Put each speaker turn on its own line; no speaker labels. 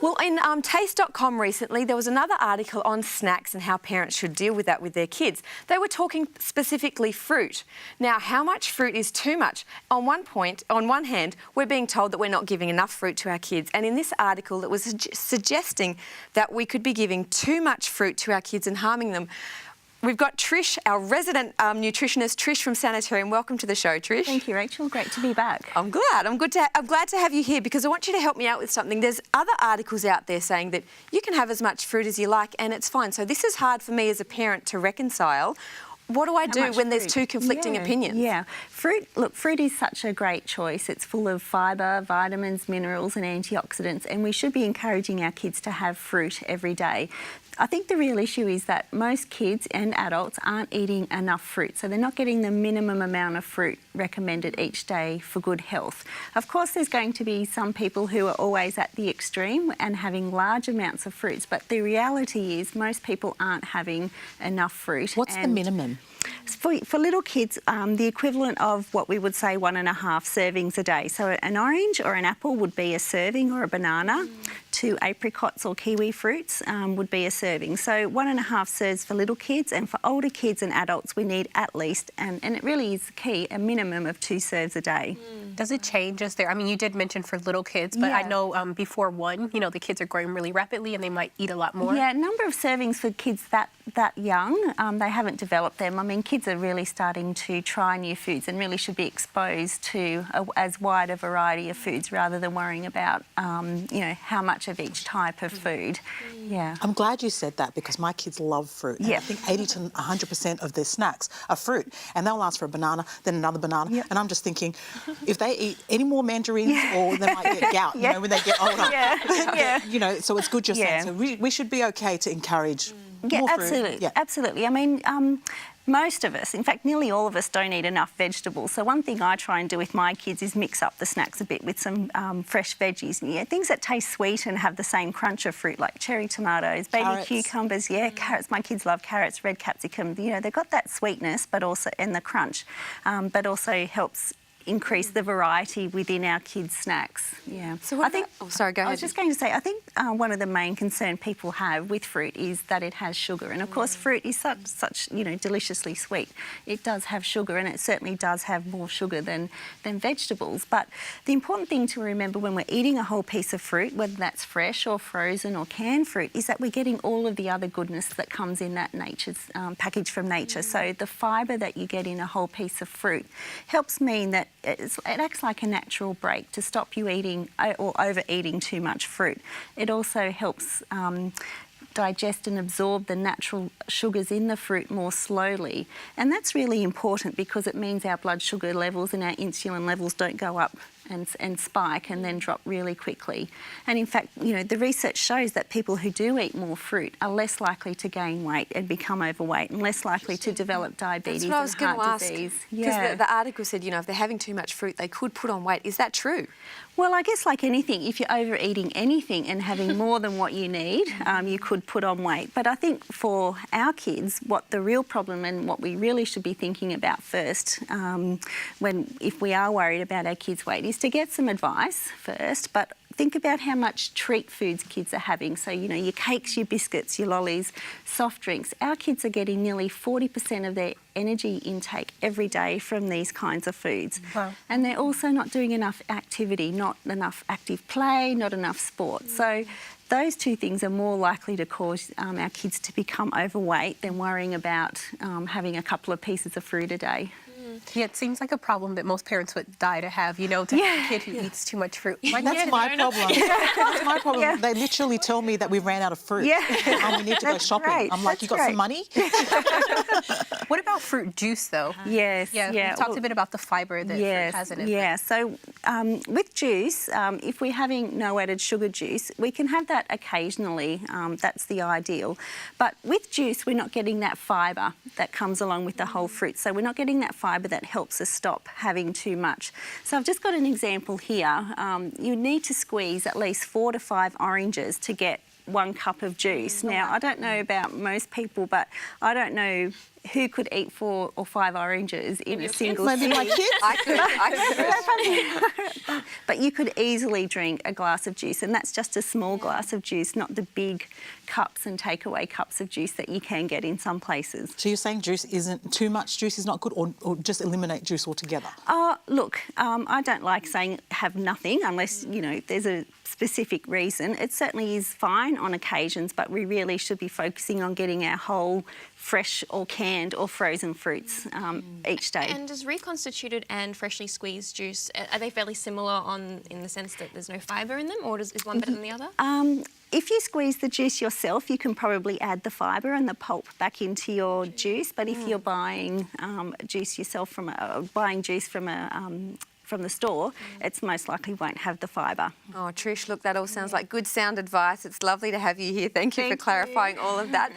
Well, in taste.com recently, there was another article on snacks and how parents should deal with that with their kids. They were talking specifically fruit. Now, how much fruit is too much? On one hand, we're being told that we're not giving enough fruit to our kids. And in this article, it was suggesting that we could be giving too much fruit to our kids and harming them. We've got Trish, our resident nutritionist, Trish from Sanitarium. Welcome to the show, Trish.
Thank you, Rachel. Great to be back.
I'm glad. I'm glad to have you here because I want you to help me out with something. There's other articles out there saying that you can have as much fruit as you like and it's fine. So this is hard for me as a parent to reconcile. What do I do when there's two conflicting opinions?
Yeah, fruit is such a great choice. It's full of fibre, vitamins, minerals and antioxidants, and we should be encouraging our kids to have fruit every day. I think the real issue is that most kids and adults aren't eating enough fruit, so they're not getting the minimum amount of fruit recommended each day for good health. Of course, there's going to be some people who are always at the extreme and having large amounts of fruits, but the reality is most people aren't having enough fruit.
What's the minimum?
For little kids, the equivalent of what we would say 1.5 servings a day. So an orange or an apple would be a serving, or a banana. 2 apricots or kiwi fruits would be a serving. So 1.5 serves for little kids, and for older kids and adults we need at least, and it really is key, a minimum of 2 serves a day.
Does it change as there? I mean, you did mention for little kids, but I know before 1, you know, the kids are growing really rapidly and they might eat a lot more.
Yeah, number of servings for kids that young, they haven't developed them. I mean, kids are really starting to try new foods and really should be exposed to as wide a variety of foods rather than worrying about, you know, how much of each type of food. Yeah.
I'm glad you said that because my kids love fruit.
Yeah.
I think 80 to 100% of their snacks are fruit, and they'll ask for a banana, then another banana, and I'm just thinking, if they eat any more mandarins, or they might get gout, you know, when they get older. You know, so it's good you're saying. So we should be okay to encourage more fruit.
Absolutely. I mean, most of us, in fact, nearly all of us don't eat enough vegetables. So one thing I try and do with my kids is mix up the snacks a bit with some fresh veggies. Things that taste sweet and have the same crunch of fruit, like cherry tomatoes, baby cucumbers, carrots. My kids love carrots, red capsicum. You know, they've got that sweetness, but also, and the crunch, but also helps increase the variety within our kids' snacks. Yeah.
So I think. Oh, sorry. Go ahead.
I was just going to say, I think one of the main concern people have with fruit is that it has sugar, and of course, fruit is such you know, deliciously sweet. It does have sugar, and it certainly does have more sugar than vegetables. But the important thing to remember when we're eating a whole piece of fruit, whether that's fresh or frozen or canned fruit, is that we're getting all of the other goodness that comes in that nature's package from nature. So the fibre that you get in a whole piece of fruit helps mean that it acts like a natural break to stop you eating or overeating too much fruit. It also helps digest and absorb the natural sugars in the fruit more slowly. And that's really important because it means our blood sugar levels and our insulin levels don't go up and spike and then drop really quickly. And in fact, you know, the research shows that people who do eat more fruit are less likely to gain weight and become overweight and less likely to develop diabetes and heart disease.
Because the article said, you know, if they're having too much fruit, they could put on weight. Is that true?
Well, I guess like anything, if you're overeating anything and having more than what you need, you could put on weight. But I think for our kids, what the real problem and what we really should be thinking about first, if we are worried about our kids' weight, is to get some advice first, but think about how much treat foods kids are having. So, you know, your cakes, your biscuits, your lollies, soft drinks. Our kids are getting nearly 40% of their energy intake every day from these kinds of foods. Wow. And they're also not doing enough activity, not enough active play, not enough sport. So those two things are more likely to cause our kids to become overweight than worrying about having a couple of pieces of fruit a day.
Yeah, it seems like a problem that most parents would die to have, you know, to have a kid who eats too much fruit.
That's my problem. That's my problem. They literally tell me that we ran out of fruit. We need to go shopping.
Great.
I'm like, you got some money?
What about fruit juice, though?
Yes.
You talked a bit about the fibre that fruit has in it.
Yeah, so with juice, if we're having no added sugar juice, we can have that occasionally. That's the ideal. But with juice, we're not getting that fibre that comes along with the whole fruit. So we're not getting that fibre that helps us stop having too much. So I've just got an example here. You need to squeeze at least 4 to 5 oranges to get 1 cup of juice. Now, I don't know about most people, but I don't know who could eat 4 or 5 oranges in a single
Maybe my
sitting?
kids.
I could.
But you could easily drink a glass of juice, and that's just a small glass of juice, not the big cups and takeaway cups of juice that you can get in some places.
So you're saying too much juice is not good, or just eliminate juice altogether?
Look, I don't like saying have nothing unless, you know, there's a specific reason. It certainly is fine on occasions, but we really should be focusing on getting our whole fresh or canned or frozen fruits each day.
And does reconstituted and freshly squeezed juice, are they fairly similar in the sense that there's no fibre in them, or is one better than the other?
If you squeeze the juice yourself, you can probably add the fibre and the pulp back into your juice. But if you're buying juice yourself from the store, it's most likely won't have the fibre.
Oh, Trish, look, that all sounds like good sound advice. It's lovely to have you here. Thank you for clarifying all of that.